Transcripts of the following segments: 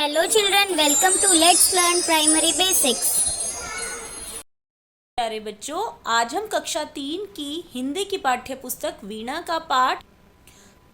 Hello children, welcome to Let's Learn Primary Basics. प्यारे बच्चों, आज हम कक्षा 3 की हिंदी की पाठ्य पुस्तक वीणा का पाठ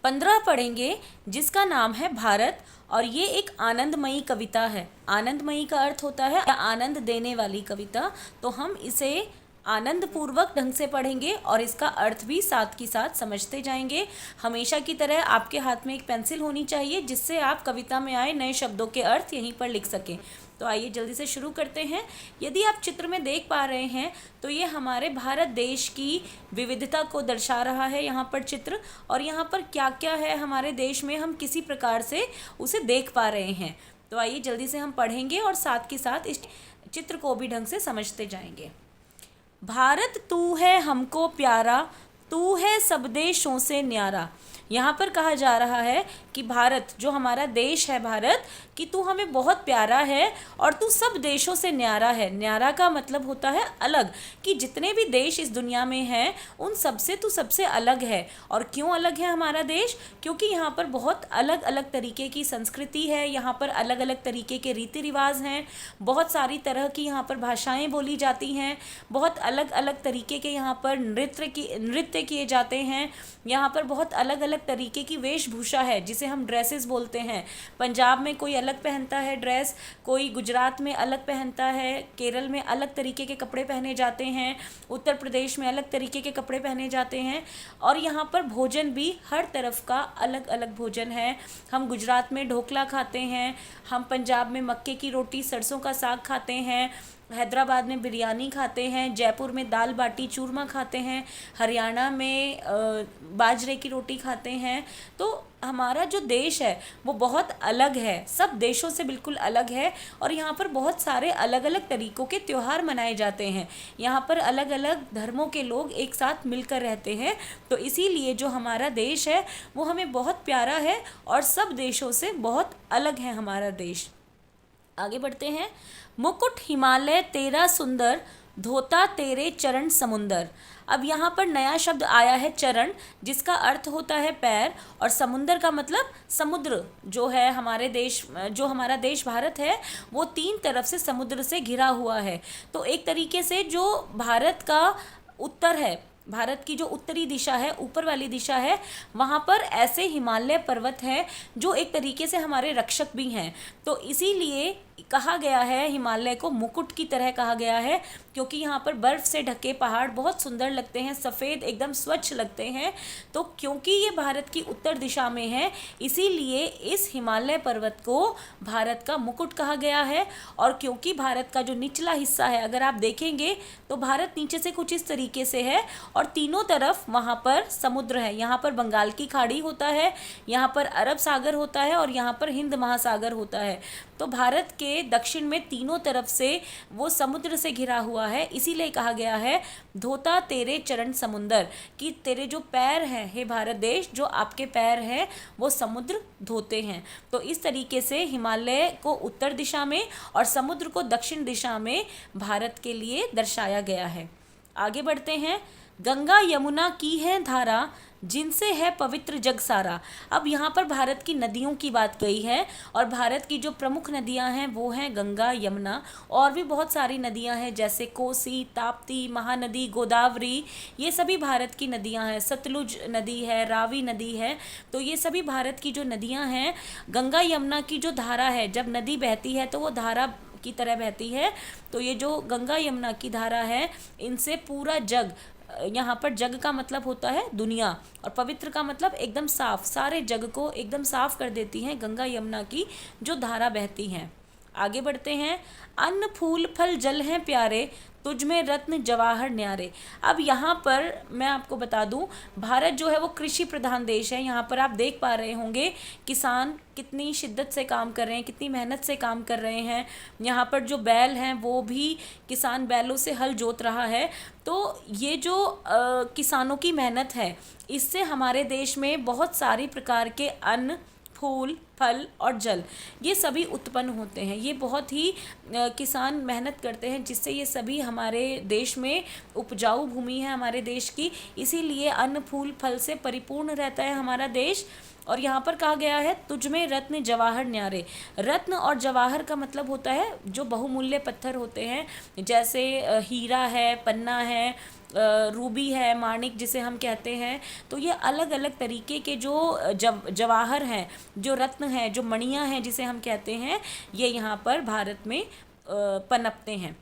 15 पढ़ेंगे, जिसका नाम है भारत। और ये एक आनंदमयी कविता है। आनंदमयी का अर्थ होता है आनंद देने वाली कविता। तो हम इसे आनंद पूर्वक ढंग से पढ़ेंगे और इसका अर्थ भी साथ की साथ समझते जाएंगे। हमेशा की तरह आपके हाथ में एक पेंसिल होनी चाहिए, जिससे आप कविता में आए नए शब्दों के अर्थ यहीं पर लिख सकें। तो आइए जल्दी से शुरू करते हैं। यदि आप चित्र में देख पा रहे हैं तो ये हमारे भारत देश की विविधता को दर्शा रहा है यहाँ पर चित्र। और यहाँ पर क्या क्या है हमारे देश में, हम किसी प्रकार से उसे देख पा रहे हैं। तो आइए जल्दी से हम पढ़ेंगे और साथ के साथ इस चित्र को भी ढंग से समझते जाएंगे। भारत तू है हमको प्यारा, तू है सब देशों से न्यारा। यहाँ पर कहा जा रहा है कि भारत, जो हमारा देश है भारत, कि तू हमें बहुत प्यारा है और तू सब देशों से न्यारा है। न्यारा का मतलब होता है अलग, कि जितने भी देश इस दुनिया में हैं उन सब से तू सबसे अलग है। और क्यों अलग है हमारा देश? क्योंकि यहाँ पर बहुत अलग अलग तरीके की संस्कृति है, यहाँ पर अलग अलग तरीके के रीति रिवाज हैं, बहुत सारी तरह की यहाँ पर भाषाएँ बोली जाती हैं, बहुत अलग अलग तरीके के यहाँ पर नृत्य किए जाते हैं। यहाँ पर बहुत अलग अलग तरीके की वेशभूषा है, जिसे हम ड्रेसेस बोलते हैं। पंजाब में कोई अलग पहनता है ड्रेस, कोई गुजरात में अलग पहनता है, केरल में अलग तरीके के कपड़े पहने जाते हैं, उत्तर प्रदेश में अलग तरीके के कपड़े पहने जाते हैं। और यहाँ पर भोजन भी हर तरफ का अलग अलग भोजन है। हम गुजरात में ढोकला खाते हैं, हम पंजाब में मक्के की रोटी सरसों का साग खाते हैं, हैदराबाद में बिरयानी खाते हैं, जयपुर में दाल बाटी चूरमा खाते हैं, हरियाणा में बाजरे की रोटी खाते हैं। तो हमारा जो देश है वो बहुत अलग है, सब देशों से बिल्कुल अलग है। और यहाँ पर बहुत सारे अलग अलग तरीक़ों के त्यौहार मनाए जाते हैं। यहाँ पर अलग अलग धर्मों के लोग एक साथ मिलकर रहते हैं। तो इसीलिए जो हमारा देश है वो हमें बहुत प्यारा है और सब देशों से बहुत अलग है हमारा देश। आगे बढ़ते हैं। मुकुट हिमालय तेरा सुंदर, धोता तेरे चरण समुंदर। अब यहाँ पर नया शब्द आया है चरण, जिसका अर्थ होता है पैर, और समुंदर का मतलब समुद्र। जो है हमारे देश, जो हमारा देश भारत है, वो 3 तरफ से समुद्र से घिरा हुआ है। तो एक तरीके से जो भारत का उत्तर है, भारत की जो उत्तरी दिशा है, ऊपर वाली दिशा है, वहाँ पर ऐसे हिमालय पर्वत हैं जो एक तरीके से हमारे रक्षक भी हैं। तो इसीलिए कहा गया है, हिमालय को मुकुट की तरह कहा गया है, क्योंकि यहाँ पर बर्फ़ से ढके पहाड़ बहुत सुंदर लगते हैं, सफ़ेद एकदम स्वच्छ लगते हैं। तो क्योंकि ये भारत की उत्तर दिशा में है, इसीलिए इस हिमालय पर्वत को भारत का मुकुट कहा गया है। और क्योंकि भारत का जो निचला हिस्सा है, अगर आप देखेंगे तो भारत नीचे से कुछ इस तरीके से है और तीनों तरफ वहाँ पर समुद्र है। यहाँ पर बंगाल की खाड़ी होता है, यहाँ पर अरब सागर होता है और यहाँ पर हिंद महासागर होता है। तो भारत के दक्षिण में तीनों तरफ से वो समुद्र से घिरा हुआ है। इसीलिए कहा गया है धोता तेरे चरण समुंदर, कि तेरे जो पैर हैं हे भारत देश, जो आपके पैर हैं वो समुद्र धोते हैं। तो इस तरीके से हिमालय को उत्तर दिशा में और समुद्र को दक्षिण दिशा में भारत के लिए दर्शाया गया है। आगे बढ़ते हैं। गंगा यमुना की है धारा, जिनसे है पवित्र जग सारा। अब यहाँ पर भारत की नदियों की बात कही है, और भारत की जो प्रमुख नदियाँ हैं वो हैं गंगा, यमुना, और भी बहुत सारी नदियाँ हैं, जैसे कोसी, ताप्ती, महानदी, गोदावरी। ये सभी भारत की नदियाँ हैं। सतलुज नदी है, रावी नदी है। तो ये सभी भारत की जो नदियाँ हैं, गंगा यमुना की जो धारा है, जब नदी बहती है तो वो धारा की तरह बहती है। तो ये जो गंगा यमुना की धारा है, इनसे पूरा जग, यहाँ पर जग का मतलब होता है दुनिया, और पवित्र का मतलब एकदम साफ, सारे जग को एकदम साफ कर देती हैं गंगा यमुना की जो धारा बहती हैं। आगे बढ़ते हैं। अन्न फूल फल जल हैं प्यारे, तुझ में रत्न जवाहर न्यारे। अब यहाँ पर मैं आपको बता दूँ, भारत जो है वो कृषि प्रधान देश है। यहाँ पर आप देख पा रहे होंगे किसान कितनी शिद्दत से काम कर रहे हैं, कितनी मेहनत से काम कर रहे हैं। यहाँ पर जो बैल हैं वो भी किसान बैलों से हल जोत रहा है। तो ये जो किसानों की मेहनत है, इससे हमारे देश में बहुत सारी प्रकार के अन्न, फूल, फल और जल, ये सभी उत्पन्न होते हैं। ये बहुत ही किसान मेहनत करते हैं, जिससे ये सभी हमारे देश में उपजाऊ भूमि है हमारे देश की। इसीलिए अन्न, फूल, फल से परिपूर्ण रहता है हमारा देश। और यहाँ पर कहा गया है तुझ में रत्न जवाहर न्यारे। रत्न और जवाहर का मतलब होता है जो बहुमूल्य पत्थर होते हैं, जैसे हीरा है, पन्ना है, रूबी है, माणिक जिसे हम कहते हैं। तो ये अलग अलग तरीके के जो जवाहर हैं, जो रत्न हैं, जो मणियाँ हैं जिसे हम कहते हैं, ये यहाँ पर भारत में पनपते हैं।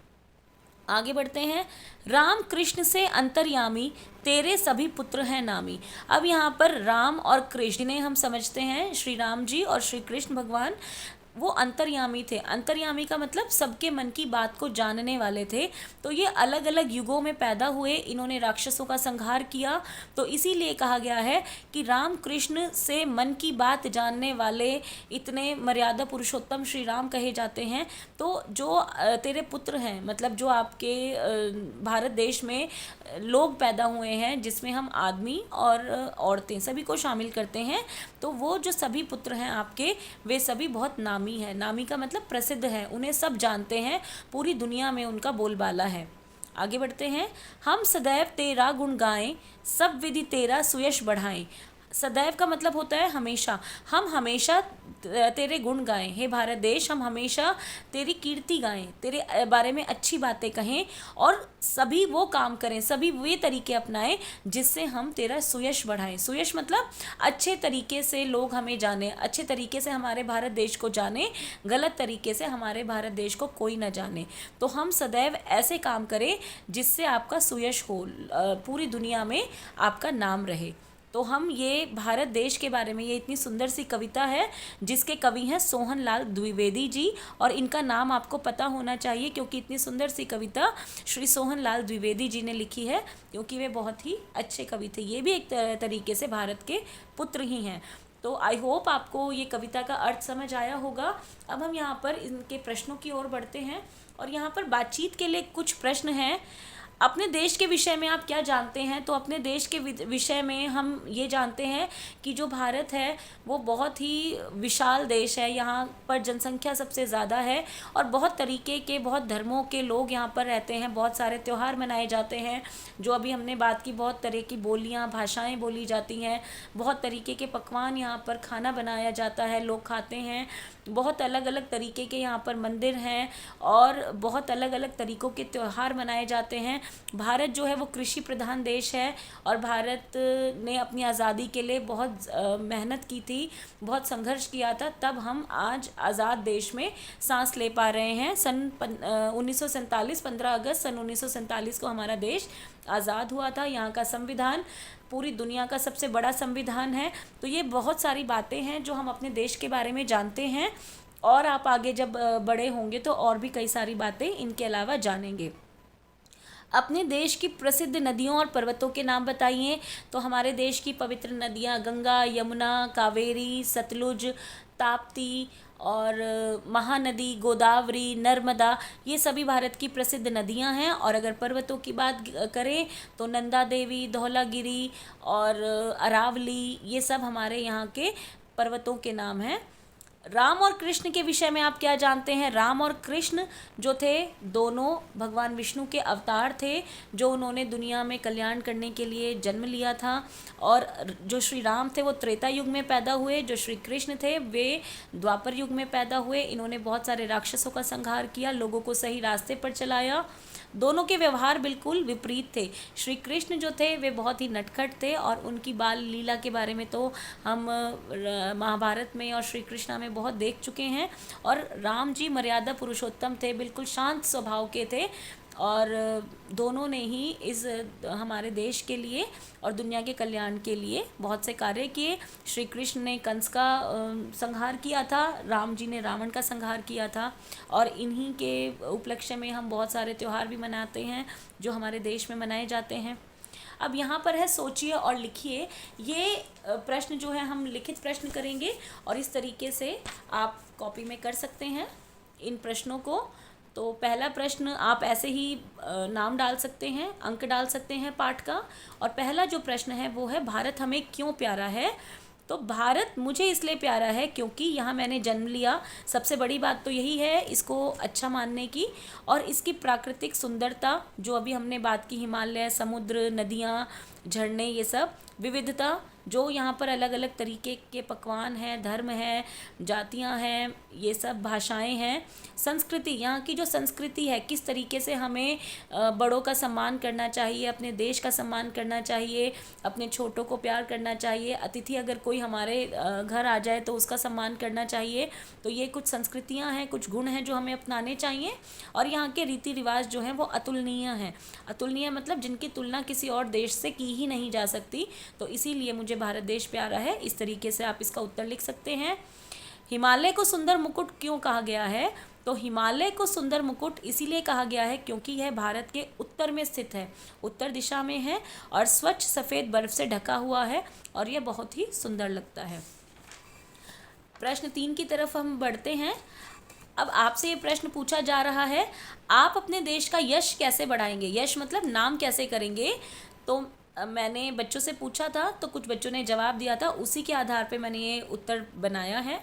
आगे बढ़ते हैं। राम कृष्ण से अंतर्यामी तेरे सभी पुत्र हैं नामी। अब यहाँ पर राम और कृष्ण ने हम समझते हैं श्री राम जी और श्री कृष्ण भगवान, वो अंतर्यामी थे। अंतर्यामी का मतलब सबके मन की बात को जानने वाले थे। तो ये अलग अलग युगों में पैदा हुए, इन्होंने राक्षसों का संहार किया। तो इसीलिए कहा गया है कि राम कृष्ण से मन की बात जानने वाले इतने मर्यादा पुरुषोत्तम श्री राम कहे जाते हैं। तो जो तेरे पुत्र हैं, मतलब जो आपके भारत देश में लोग पैदा हुए हैं, जिसमें हम आदमी और औरतें सभी को शामिल करते हैं, तो वो जो सभी पुत्र हैं आपके, वे सभी बहुत नामी है। नामी का मतलब प्रसिद्ध है, उन्हें सब जानते हैं, पूरी दुनिया में उनका बोलबाला है। आगे बढ़ते हैं। हम सदैव तेरा गुण गाएं, सब विधि तेरा सुयश बढ़ाएं। सदैव का मतलब होता है हमेशा। हम हमेशा तेरे गुण गाएं, हे भारत देश, हम हमेशा तेरी कीर्ति गाएं, तेरे बारे में अच्छी बातें कहें और सभी वो काम करें, सभी वे तरीके अपनाएं जिससे हम तेरा सुयश बढ़ाएं। सुयश मतलब अच्छे तरीके से लोग हमें जाने, अच्छे तरीके से हमारे भारत देश को जाने, गलत तरीके से हमारे भारत देश को कोई न जाने। तो हम सदैव ऐसे काम करें जिससे आपका सुयश हो, पूरी दुनिया में आपका नाम रहे। तो हम ये भारत देश के बारे में, ये इतनी सुंदर सी कविता है जिसके कवि हैं सोहनलाल द्विवेदी जी, और इनका नाम आपको पता होना चाहिए क्योंकि इतनी सुंदर सी कविता श्री सोहनलाल द्विवेदी जी ने लिखी है, क्योंकि वे बहुत ही अच्छे कवि थे। ये भी एक तरीके से भारत के पुत्र ही हैं। तो आई होप आपको ये कविता का अर्थ समझ आया होगा। अब हम यहाँ पर इनके प्रश्नों की ओर बढ़ते हैं, और यहाँ पर बातचीत के लिए कुछ प्रश्न हैं। अपने देश के विषय में आप क्या जानते हैं? तो अपने देश के विषय में हम ये जानते हैं कि जो भारत है वो बहुत ही विशाल देश है। यहाँ पर जनसंख्या सबसे ज़्यादा है और बहुत तरीके के, बहुत धर्मों के लोग यहाँ पर रहते हैं। बहुत सारे त्यौहार मनाए जाते हैं, जो अभी हमने बात की। बहुत तरह की बोलियाँ, भाषाएँ बोली जाती हैं। बहुत तरीके के पकवान यहाँ पर खाना बनाया जाता है, लोग खाते हैं। बहुत अलग अलग तरीके के यहाँ पर मंदिर हैं और बहुत अलग अलग तरीक़ों के त्यौहार मनाए जाते हैं। भारत जो है वो कृषि प्रधान देश है और भारत ने अपनी आज़ादी के लिए बहुत मेहनत की थी, बहुत संघर्ष किया था, तब हम आज आज़ाद देश में सांस ले पा रहे हैं। 1947 15 अगस्त सन 1947 को हमारा देश आज़ाद हुआ था। यहाँ का संविधान पूरी दुनिया का सबसे बड़ा संविधान है। तो ये बहुत सारी बातें हैं जो हम अपने देश के बारे में जानते हैं, और आप आगे जब बड़े होंगे तो और भी कई सारी बातें इनके अलावा जानेंगे। अपने देश की प्रसिद्ध नदियों और पर्वतों के नाम बताइए। तो हमारे देश की पवित्र नदियाँ गंगा, यमुना, कावेरी, सतलुज, ताप्ती और महानदी, गोदावरी, नर्मदा, ये सभी भारत की प्रसिद्ध नदियां हैं। और अगर पर्वतों की बात करें तो नंदा देवी, धौलागिरी और अरावली, ये सब हमारे यहाँ के पर्वतों के नाम हैं। राम और कृष्ण के विषय में आप क्या जानते हैं? राम और कृष्ण जो थे, दोनों भगवान विष्णु के अवतार थे, जो उन्होंने दुनिया में कल्याण करने के लिए जन्म लिया था। और जो श्री राम थे वो त्रेता युग में पैदा हुए, जो श्री कृष्ण थे वे द्वापर युग में पैदा हुए। इन्होंने बहुत सारे राक्षसों का संहार किया, लोगों को सही रास्ते पर चलाया। दोनों के व्यवहार बिल्कुल विपरीत थे। श्री कृष्ण जो थे वे बहुत ही नटखट थे, और उनकी बाल लीला के बारे में तो हम महाभारत में और श्री कृष्णा में बहुत देख चुके हैं। और राम जी मर्यादा पुरुषोत्तम थे, बिल्कुल शांत स्वभाव के थे, और दोनों ने ही इस हमारे देश के लिए और दुनिया के कल्याण के लिए बहुत से कार्य किए। श्री कृष्ण ने कंस का संहार किया था, राम जी ने रावण का संहार किया था, और इन्हीं के उपलक्ष्य में हम बहुत सारे त्यौहार भी मनाते हैं जो हमारे देश में मनाए जाते हैं। अब यहाँ पर है सोचिए और लिखिए। ये प्रश्न जो है हम लिखित प्रश्न करेंगे, और इस तरीके से आप कॉपी में कर सकते हैं इन प्रश्नों को। तो पहला प्रश्न आप ऐसे ही नाम डाल सकते हैं, अंक डाल सकते हैं पाठ का। और पहला जो प्रश्न है वो है, भारत हमें क्यों प्यारा है? तो भारत मुझे इसलिए प्यारा है क्योंकि यहाँ मैंने जन्म लिया। सबसे बड़ी बात तो यही है इसको अच्छा मानने की। और इसकी प्राकृतिक सुंदरता, जो अभी हमने बात की, हिमालय, समुद्र, नदियाँ, झरने, ये सब विविधता जो यहाँ पर अलग अलग तरीके के पकवान हैं, धर्म है, जातियाँ हैं, ये सब भाषाएं हैं, संस्कृति, यहाँ की जो संस्कृति है, किस तरीके से हमें बड़ों का सम्मान करना चाहिए, अपने देश का सम्मान करना चाहिए, अपने छोटों को प्यार करना चाहिए, अतिथि अगर कोई हमारे घर आ जाए तो उसका सम्मान करना चाहिए। तो ये कुछ संस्कृतियाँ हैं, कुछ गुण हैं जो हमें अपनाने चाहिए। और यहाँ के रीति रिवाज जो हैं वो अतुलनीय हैं। अतुलनीय मतलब जिनकी तुलना किसी और देश से की ही नहीं जा सकती। तो इसीलिए मुझे भारत देश प्यारा है। इस तरीके से आप इसका उत्तर लिख सकते हैं। हिमालय को सुंदर मुकुट क्यों कहा गया है? तो हिमालय को सुंदर मुकुट इसीलिए कहा गया है क्योंकि यह भारत के उत्तर में स्थित है, उत्तर दिशा में है और स्वच्छ सफ़ेद बर्फ से ढका हुआ है और यह बहुत ही सुंदर लगता है। प्रश्न 3 की तरफ हम बढ़ते हैं। अब आपसे ये प्रश्न पूछा जा रहा है, आप अपने देश का यश कैसे बढ़ाएंगे? यश मतलब नाम कैसे करेंगे? तो मैंने बच्चों से पूछा था तो कुछ बच्चों ने जवाब दिया था, उसी के आधार पे मैंने ये उत्तर बनाया है।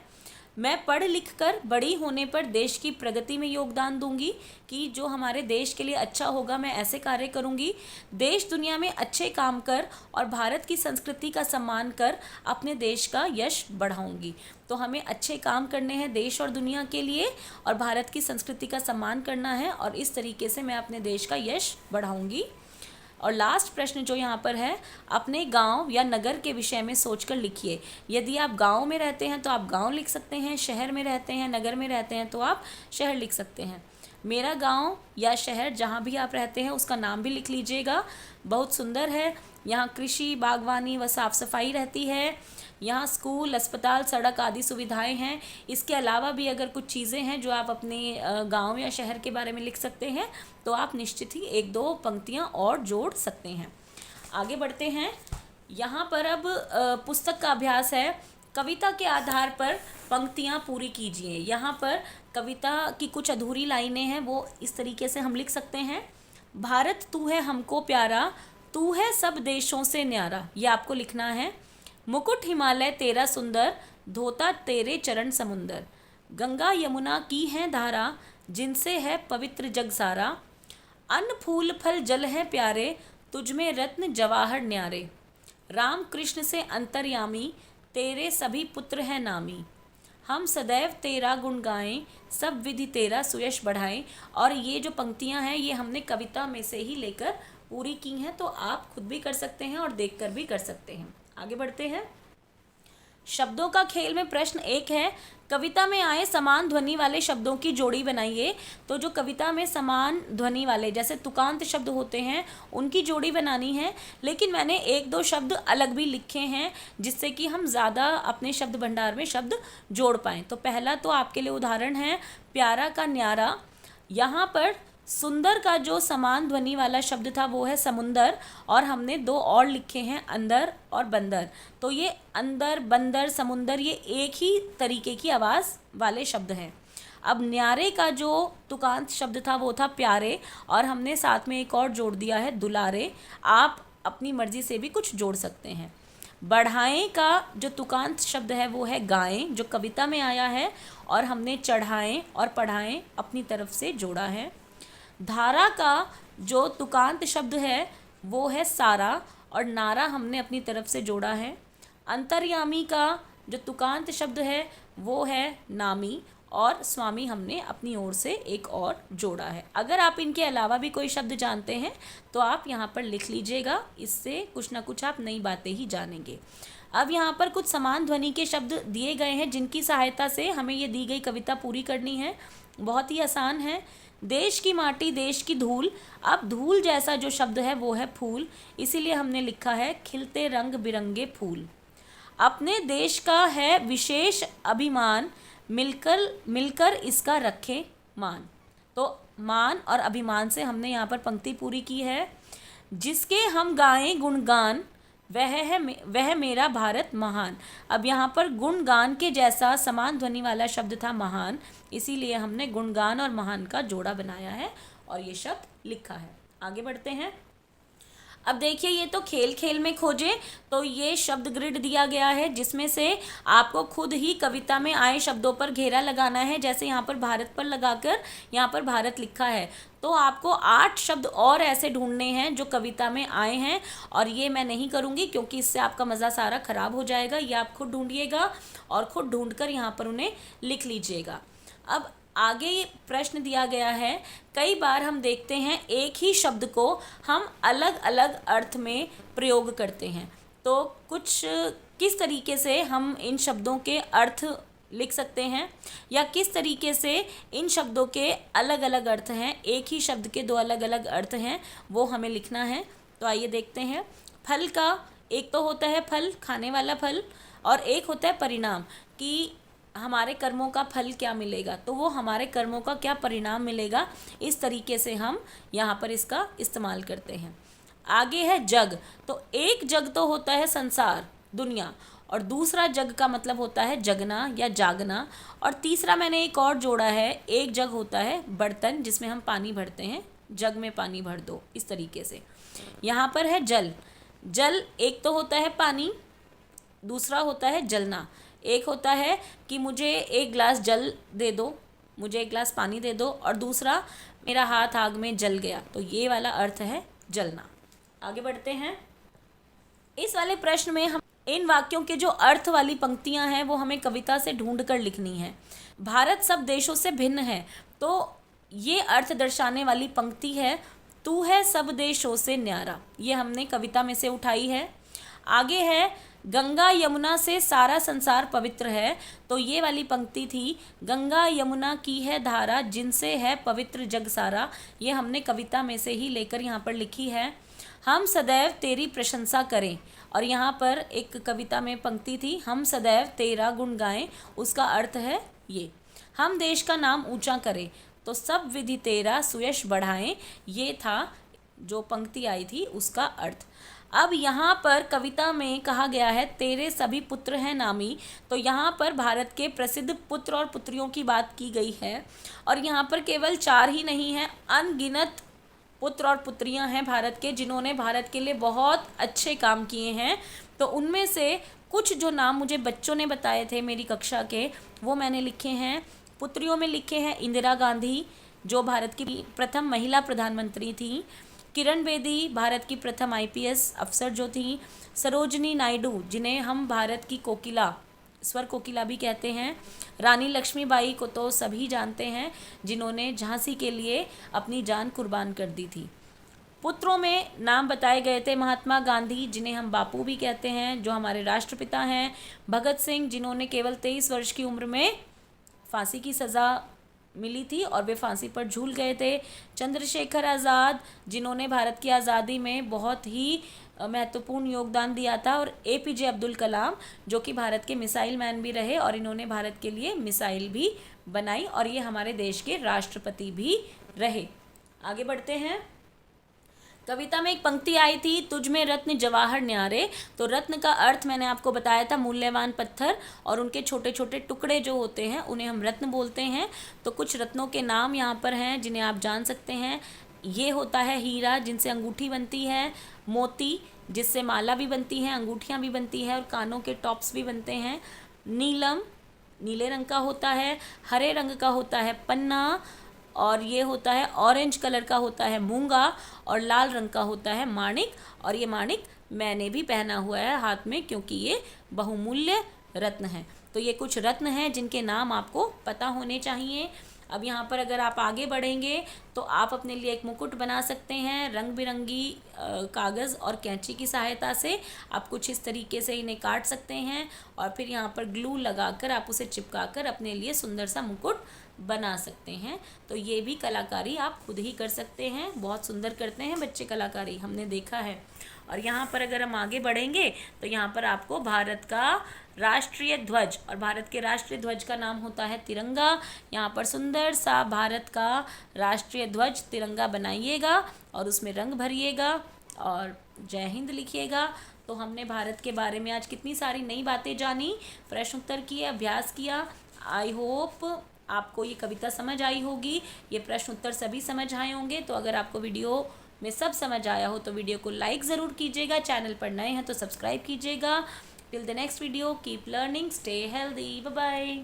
मैं पढ़ लिख कर बड़ी होने पर देश की प्रगति में योगदान दूंगी कि जो हमारे देश के लिए अच्छा होगा मैं ऐसे कार्य करूंगी। देश दुनिया में अच्छे काम कर और भारत की संस्कृति का सम्मान कर अपने देश का यश बढ़ाऊंगी। तो हमें अच्छे काम करने हैं देश और दुनिया के लिए और भारत की संस्कृति का सम्मान करना है और इस तरीके से मैं अपने देश का यश बढ़ाऊंगी। और लास्ट प्रश्न जो यहाँ पर है, अपने गांव या नगर के विषय में सोचकर लिखिए। यदि आप गांव में रहते हैं तो आप गांव लिख सकते हैं, शहर में रहते हैं, नगर में रहते हैं तो आप शहर लिख सकते हैं। मेरा गांव या शहर जहाँ भी आप रहते हैं उसका नाम भी लिख लीजिएगा। बहुत सुंदर है, यहाँ कृषि, बागवानी व साफ़ सफाई रहती है। यहाँ स्कूल, अस्पताल, सड़क आदि सुविधाएं हैं। इसके अलावा भी अगर कुछ चीज़ें हैं जो आप अपने गांव या शहर के बारे में लिख सकते हैं तो आप निश्चित ही 1-2 पंक्तियाँ और जोड़ सकते हैं। आगे बढ़ते हैं। यहाँ पर अब पुस्तक का अभ्यास है। कविता के आधार पर पंक्तियाँ पूरी कीजिए। यहाँ पर कविता की कुछ अधूरी लाइनें हैं, वो इस तरीके से हम लिख सकते हैं। भारत तू है हमको प्यारा, तू है सब देशों से न्यारा। ये आपको लिखना है। मुकुट हिमालय तेरा सुंदर, धोता तेरे चरण समुंदर। गंगा यमुना की है धारा, जिनसे है पवित्र जग सारा। अन्न फूल फल जल है प्यारे, तुझमें रत्न जवाहर न्यारे। राम कृष्ण से अंतर्यामी, तेरे सभी पुत्र हैं नामी। हम सदैव तेरा गुण गाएं, सब विधि तेरा सुयश बढ़ाएं। और ये जो पंक्तियां हैं ये हमने कविता में से ही लेकर पूरी की हैं, तो आप खुद भी कर सकते हैं और देखकर भी कर सकते हैं। आगे बढ़ते हैं। शब्दों का खेल में प्रश्न 1 है, कविता में आए समान ध्वनि वाले शब्दों की जोड़ी बनाइए। तो जो कविता में समान ध्वनि वाले जैसे तुकांत शब्द होते हैं उनकी जोड़ी बनानी है, लेकिन मैंने 1-2 शब्द अलग भी लिखे हैं जिससे कि हम ज़्यादा अपने शब्द भंडार में शब्द जोड़ पाएँ। तो पहला तो आपके लिए उदाहरण है प्यारा का न्यारा। यहाँ पर सुंदर का जो समान ध्वनि वाला शब्द था वो है समुंदर और हमने 2 और लिखे हैं अंदर और बंदर। तो ये अंदर, बंदर, समुंदर ये एक ही तरीके की आवाज़ वाले शब्द हैं। अब न्यारे का जो तुकांत शब्द था वो था प्यारे और हमने साथ में एक और जोड़ दिया है दुलारे। आप अपनी मर्जी से भी कुछ जोड़ सकते हैं। बढ़ाएं का जो तुकांत शब्द है वो है गाएं, जो कविता में आया है और हमने चढ़ाएं और पढ़ाएं अपनी तरफ से जोड़ा है। धारा का जो तुकांत शब्द है वो है सारा और नारा हमने अपनी तरफ से जोड़ा है। अंतर्यामी का जो तुकांत शब्द है वो है नामी और स्वामी हमने अपनी ओर से एक और जोड़ा है। अगर आप इनके अलावा भी कोई शब्द जानते हैं तो आप यहाँ पर लिख लीजिएगा, इससे कुछ ना कुछ आप नई बातें ही जानेंगे। अब यहाँ पर कुछ समान ध्वनि के शब्द दिए गए हैं जिनकी सहायता से हमें ये दी गई कविता पूरी करनी है। बहुत ही आसान है। देश की माटी देश की धूल। अब धूल जैसा जो शब्द है वो है फूल, इसीलिए हमने लिखा है खिलते रंग बिरंगे फूल। अपने देश का है विशेष अभिमान, मिलकर इसका रखे मान। तो मान और अभिमान से हमने यहाँ पर पंक्ति पूरी की है। जिसके हम गाएं गुणगान, वह मेरा भारत महान। अब यहाँ पर गुणगान के जैसा समान ध्वनि वाला शब्द था महान, इसीलिए हमने गुणगान और महान का जोड़ा बनाया है और ये शब्द लिखा है। आगे बढ़ते हैं। अब देखिए, ये तो खेल खेल में खोजे, तो ये शब्द ग्रिड दिया गया है जिसमें से आपको खुद ही कविता में आए शब्दों पर घेरा लगाना है। जैसे यहाँ पर भारत पर लगाकर यहाँ पर भारत लिखा है, तो आपको 8 शब्द और ऐसे ढूंढने हैं जो कविता में आए हैं। और ये मैं नहीं करूँगी क्योंकि इससे आपका मज़ा सारा ख़राब हो जाएगा। ये आप खुद ढूंढिएगा और खुद ढूंढ कर यहाँ पर उन्हें लिख लीजिएगा। अब आगे ये प्रश्न दिया गया है, कई बार हम देखते हैं एक ही शब्द को हम अलग अलग अर्थ में प्रयोग करते हैं, तो कुछ किस तरीके से हम इन शब्दों के अर्थ लिख सकते हैं, या किस तरीके से इन शब्दों के अलग अलग अर्थ हैं, एक ही शब्द के 2 अलग अलग अर्थ हैं, वो हमें लिखना है। तो आइए देखते हैं। फल का एक तो होता है फल, खाने वाला फल, और एक होता है परिणाम, कि हमारे कर्मों का फल क्या मिलेगा, तो वो हमारे कर्मों का क्या परिणाम मिलेगा, इस तरीके से हम यहाँ पर इसका इस्तेमाल करते हैं। आगे है जग, तो एक जग तो होता है संसार, दुनिया, और दूसरा जग का मतलब होता है जगना या जागना, और तीसरा मैंने एक और जोड़ा है, एक जग होता है बर्तन जिसमें हम पानी भरते हैं, जग में पानी भर दो, इस तरीके से। यहाँ पर है जल, जल एक तो होता है पानी, दूसरा होता है जलना। एक होता है कि मुझे 1 गिलास जल दे दो, मुझे 1 गिलास पानी दे दो, और दूसरा मेरा हाथ आग में जल गया, तो ये वाला अर्थ है जलना। आगे बढ़ते हैं। इस वाले प्रश्न में हम इन वाक्यों के जो अर्थ वाली पंक्तियां हैं वो हमें कविता से ढूंढ कर लिखनी है। भारत सब देशों से भिन्न है, तो ये अर्थ दर्शाने वाली पंक्ति है, तू है सब देशों से न्यारा, ये हमने कविता में से उठाई है। आगे है गंगा यमुना से सारा संसार पवित्र है, तो ये वाली पंक्ति थी, गंगा यमुना की है धारा जिनसे है पवित्र जग सारा, ये हमने कविता में से ही लेकर यहाँ पर लिखी है। हम सदैव तेरी प्रशंसा करें, और यहाँ पर एक कविता में पंक्ति थी, हम सदैव तेरा गुण गाएं, उसका अर्थ है ये। हम देश का नाम ऊंचा करें, तो सब विधि तेरा सुयश बढ़ाएं, ये था जो पंक्ति आई थी उसका अर्थ। अब यहाँ पर कविता में कहा गया है तेरे सभी पुत्र हैं नामी, तो यहाँ पर भारत के प्रसिद्ध पुत्र और पुत्रियों की बात की गई है, और यहाँ पर केवल 4 ही नहीं हैं, अनगिनत पुत्र और पुत्रियां हैं भारत के, जिन्होंने भारत के लिए बहुत अच्छे काम किए हैं। तो उनमें से कुछ जो नाम मुझे बच्चों ने बताए थे मेरी कक्षा के, वो मैंने लिखे हैं। पुत्रियों में लिखे हैं इंदिरा गांधी, जो भारत की प्रथम महिला प्रधानमंत्री थी, किरण बेदी भारत की प्रथम IPS अफसर जो थी, सरोजनी नायडू जिन्हें हम भारत की कोकिला, स्वर कोकिला भी कहते हैं, रानी लक्ष्मीबाई को तो सभी जानते हैं जिन्होंने झांसी के लिए अपनी जान कुर्बान कर दी थी। पुत्रों में नाम बताए गए थे महात्मा गांधी, जिन्हें हम बापू भी कहते हैं, जो हमारे राष्ट्रपिता हैं, भगत सिंह जिन्होंने केवल 23 वर्ष की उम्र में फांसी की सज़ा मिली थी और वे फांसी पर झूल गए थे, चंद्रशेखर आज़ाद जिन्होंने भारत की आज़ादी में बहुत ही महत्वपूर्ण योगदान दिया था, और APJ अब्दुल कलाम जो कि भारत के मिसाइल मैन भी रहे, और इन्होंने भारत के लिए मिसाइल भी बनाई, और ये हमारे देश के राष्ट्रपति भी रहे। आगे बढ़ते हैं। कविता में एक पंक्ति आई थी, तुझ में रत्न जवाहर न्यारे, तो रत्न का अर्थ मैंने आपको बताया था मूल्यवान पत्थर, और उनके छोटे छोटे टुकड़े जो होते हैं उन्हें हम रत्न बोलते हैं। तो कुछ रत्नों के नाम यहाँ पर हैं जिन्हें आप जान सकते हैं। ये होता है हीरा, जिनसे अंगूठी बनती है, मोती जिससे माला भी बनती है, अंगूठियाँ भी बनती है, और कानों के टॉप्स भी बनते हैं। नीलम नीले रंग का होता है, हरे रंग का होता है पन्ना, और ये होता है ऑरेंज कलर का होता है मूंगा, और लाल रंग का होता है माणिक, और ये माणिक मैंने भी पहना हुआ है हाथ में क्योंकि ये बहुमूल्य रत्न है। तो ये कुछ रत्न हैं जिनके नाम आपको पता होने चाहिए। अब यहाँ पर अगर आप आगे बढ़ेंगे तो आप अपने लिए एक मुकुट बना सकते हैं, रंग बिरंगी कागज़ और कैंची की सहायता से आप कुछ इस तरीके से इन्हें काट सकते हैं, और फिर यहाँ पर ग्लू लगाकर आप उसे चिपकाकर अपने लिए सुंदर सा मुकुट बना सकते हैं। तो ये भी कलाकारी आप खुद ही कर सकते हैं, बहुत सुंदर करते हैं बच्चे कलाकारी, हमने देखा है। और यहाँ पर अगर हम आगे बढ़ेंगे तो यहाँ पर आपको भारत का राष्ट्रीय ध्वज, और भारत के राष्ट्रीय ध्वज का नाम होता है तिरंगा। यहाँ पर सुंदर सा भारत का राष्ट्रीय ध्वज तिरंगा बनाइएगा और उसमें रंग भरिएगा और जय हिंद लिखिएगा। तो हमने भारत के बारे में आज कितनी सारी नई बातें जानी, प्रश्न उत्तर किए, अभ्यास किया। आई होप आपको ये कविता समझ आई होगी, ये प्रश्न उत्तर सभी समझ आए होंगे। तो अगर आपको वीडियो में सब समझ आया हो तो वीडियो को लाइक ज़रूर कीजिएगा, चैनल पर नए हैं तो सब्सक्राइब कीजिएगा। Till the next video, keep learning, stay healthy, bye bye.